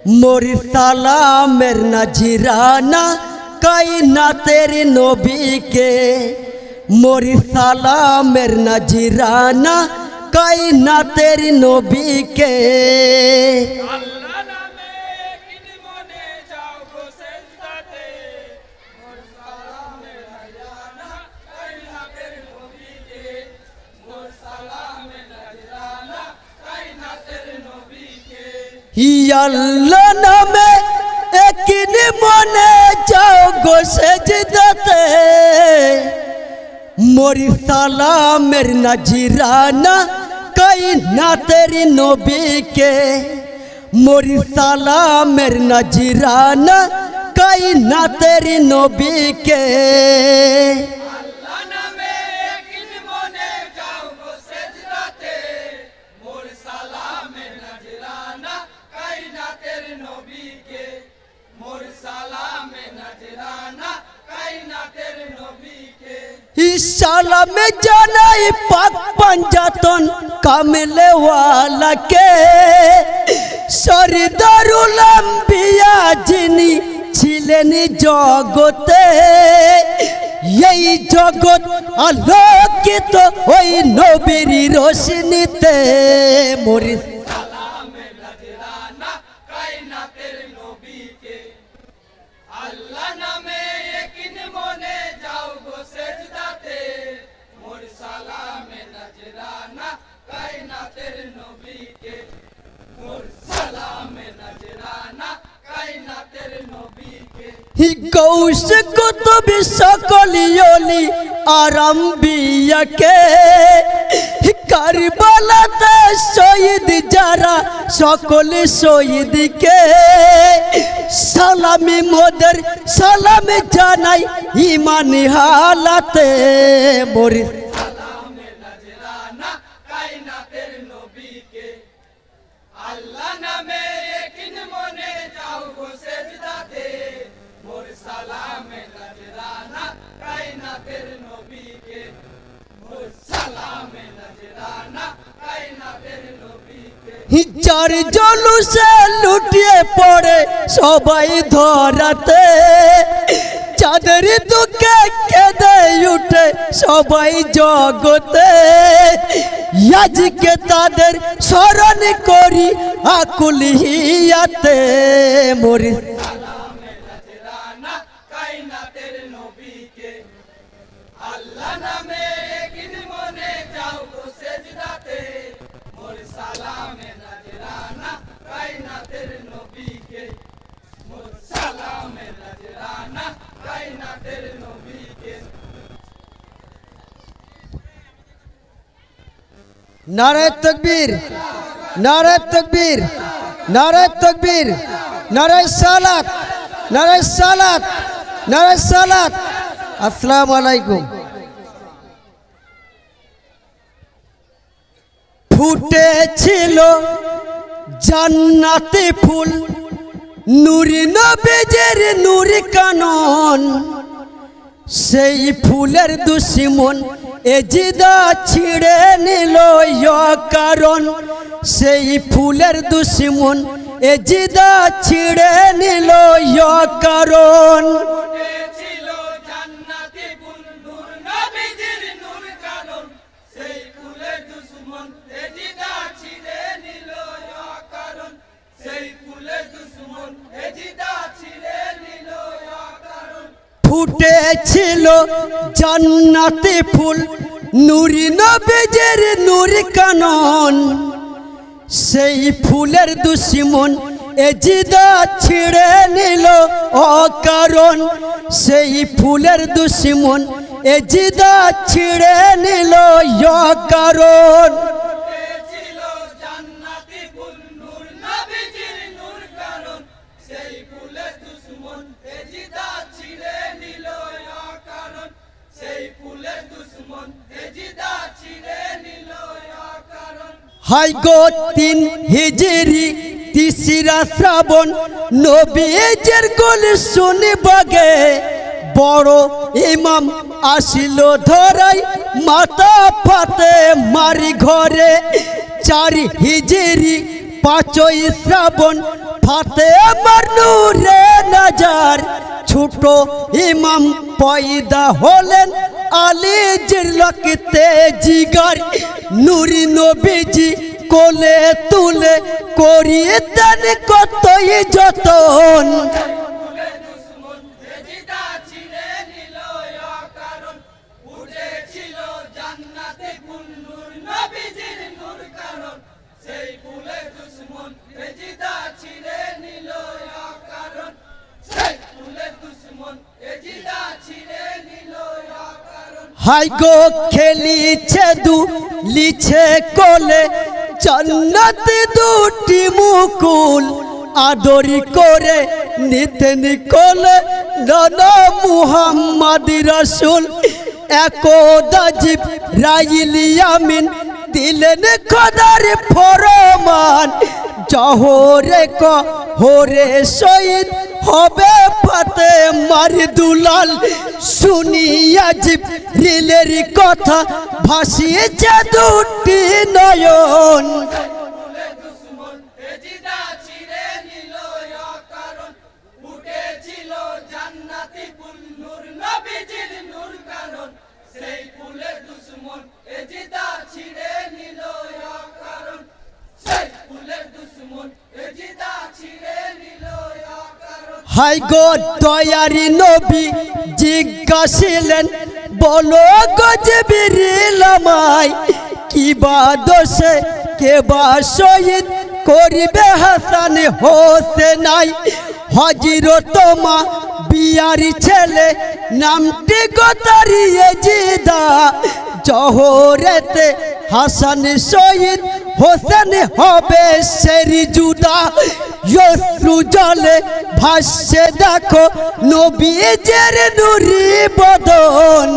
मोर सालामेर नजराना कायनातेर नबी के मोर सालामेर नजराना कायनातेर नबी के अल्लाह नामे एक मने जाओ गो सजदाते मोर सालामेर नजराना कायनातेर नबी के मोर सालामेर नजराना कायनातेर नबी के साला में जाना पाक पंजातन कामले वाला के सरदारुल अंबिया जिनी छिलेन जगते यही जगत आलोकित ओई नबीर रोशनीते मोर गौस कुतुब सकलियोली आरंबिया के करबला ते शहीद जारा सकल शहीद के सालामी मोदर सालाम जानाई ईमान हालते मोर चार जलू से लुटिए पड़े सबाई धराते चादर दुखे केदे उठे सबाई जगते याज के तादेर स्मरण करी आकुल हियाते मोर नारे तकबीर नारे तकबीर नारे तकबीर नारे सलात नारे सलात नारे सलात अस्सलामु अलैकुम। फुटे छिलो জান্নাতি ফুল নূরি নবীজির নূরি কানন সেই ফুলের দুশমন এজিদা ছিড়ে নিল কারণ সেই ফুলের দুশমন এজিদা ছিড়ে নিল কারণ ফুটে ছিল জান্নাতি ফুল নূরি নবীজির নূরি কানন সেই ফুলের দুশমন এজিদা ছিড়ে নিল অকারণ সেই ফুলের দুশমন এজিদা ছিড়ে নিল অকারণ हाय गो 3 हिजरी तीसरा श्रावण नबीजिर गोल सुनि बगे बड़ो इमाम आसिलो धराई माता फाते मारी घरे 4 हिजरी 5 श्रावण ফাতেমার নূরে নজর ছোট ইমাম পয়দা হলেন আলীজির রক্তে জিগার নূরি নবীজি কোলে তুলে করিয়ে দেন কতই যতন হাই গো খেলিছে লিছে কোলে জান্নাত দুটি মুকুল আদরি করে নিতেন কোলে নানা মুহাম্মদ রাসূল একদা জিবরাইল আমিন দিলেন খোদার ফরমান জহরে কহরে শহীদ হবে ফাতেমার দুলাল শুনিয়া জিবরিলের কথা ভাসিয়েছে দুটি নয়ন হাই গো দয়ারি নবী জিজ্ঞাসিলেন বলো গো জিবরিল আমায় কি বা দোষে কে বা শহীদ করিবে হাসান হোসেনাই হযরত মা বিয়ারি ছেলে নামটি গো তার ইয়াজিদা জহরেতে হাসান শহীদ হোসেন হবে সেরি জুদা অশ্রু জলে ভাসছে দেখো নবীজের নূরি বদন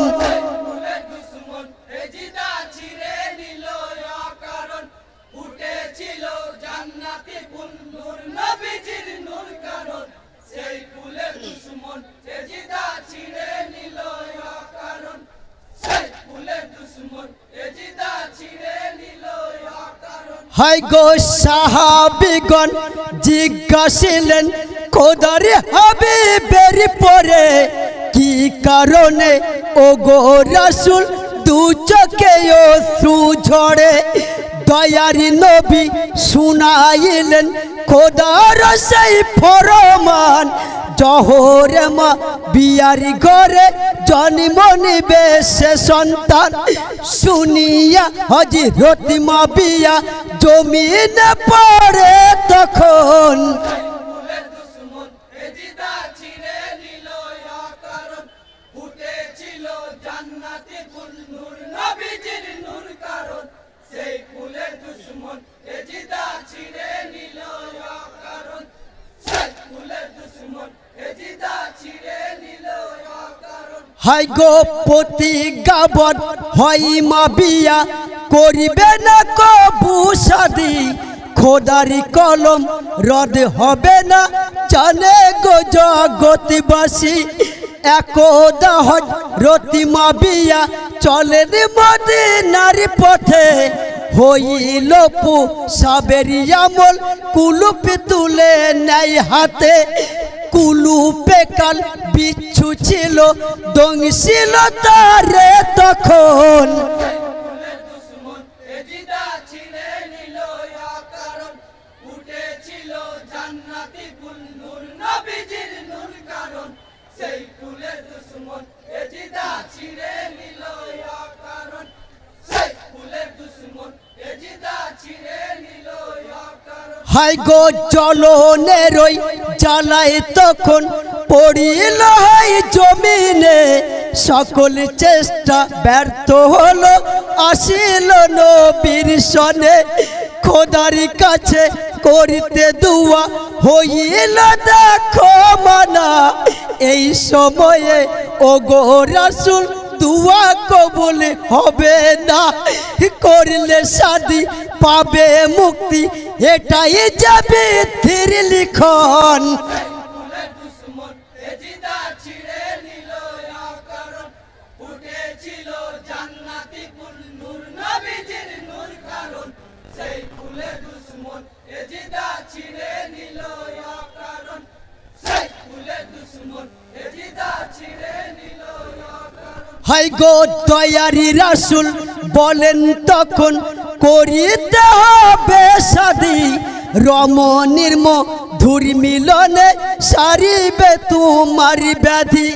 হাই গো সাহাবীগণ জিজ্ঞাসিলেন খোদার হাবিবের পরে কি কারণে ও গো রাসূল দু চোখে অশ্রু ঝরে দয়ারি নবী শুনাইলেন খোদার সেই ফরমান জহরে মা বিয়ারি ঘরে জন্ম নিবে সে সন্তান শুনিয়া হযরত মা বিয়া জমিনে পড়ে তখন হাই গো প্রতিজ্ঞাবদ্ধ হয় মা বিয়া করিবে না কবু শাদী খোদারি কলম রদ হবে না জানে গো জগৎবাসী একদা হযরত মা বিয়া চলেন মদিনার পথে হইল সাবেরি আমল কুলুপ তুলে নেয় হাতে কুলুপে কাল বিচ্ছু ছিল দংশিল তারে তখন হাই গো জ্বলনের ওই জ্বালায় তখন পড়িল হাই জমিনে সকল চেষ্টা ব্যর্থ হলো আসিল নবীর সনে খোদার কাছে করিতে দুয়া হইল দেখো মানা এই সময়ে ও গো রাসূল দুয়া কবুল হবে না করলে শাদী পাবে মুক্তি এটাই যাবে থির লিখন সেই ফুলে দুশ্মন এজিদা ছিঁড়ে নিল। হাই গো দয়ারি রাসূল বলেন তখন করিতে হবে শাদী রমণীর মধুর মিলনে সারিবে তোমার ব্যাধি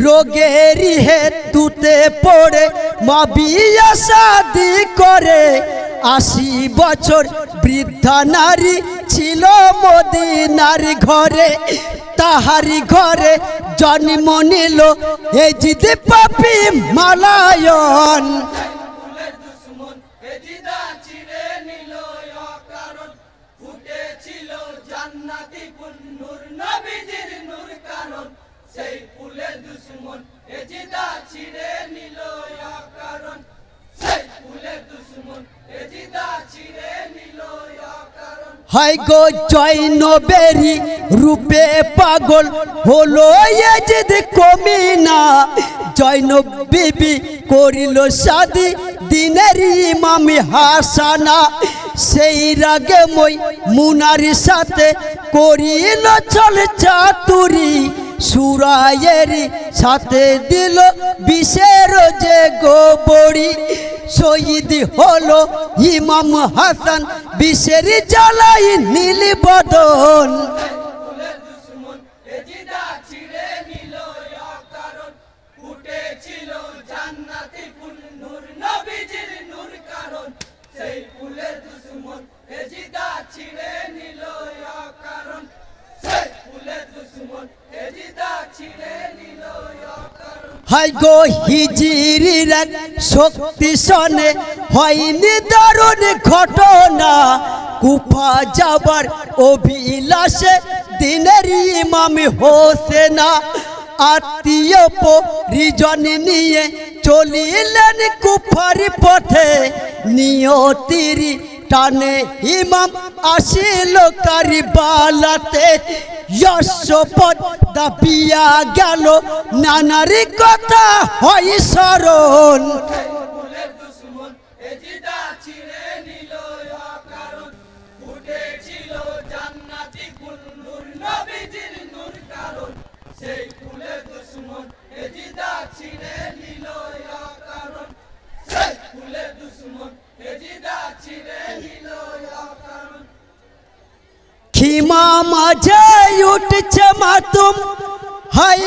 রোগের হেতুতে পড়ে মা বিয়ে শাদী করে 80 বছর বৃদ্ধা নারী ছিল মদিনার ঘরে তাহারি ঘরে জন্ম নিল এজিদ পাপী মালায়ন হাই গো জৈনবেরি রূপে পাগল হলো এজিদ কমিনা জৈনব বিবি করিল শাদী দিনের ইমাম হাসানা সেই রাগে মই মুনার সাথে করিল চল চাতুরি সুরায়েরি সাথে দিল বিষের যে গোবড়ি শহীদ হলো ইমাম হাসান বিষের জ্বালাই নীল বদন হাই গো হিজিরির এক শক্তি সনে হয়নি দারুণ ঘটনা কুফা যাবার অভিলাষে দিনের ইমাম হোসেনা আত্মীয় পরিজন নিয়ে চলিলেন কুফার পথে নিয়তির টানে ইমাম আসিল কারবালাতে যশোপদ দাবিয়া গেল নানার কথা হয় স্মরণ খিমা মাঝে উঠছে মাতুম হাই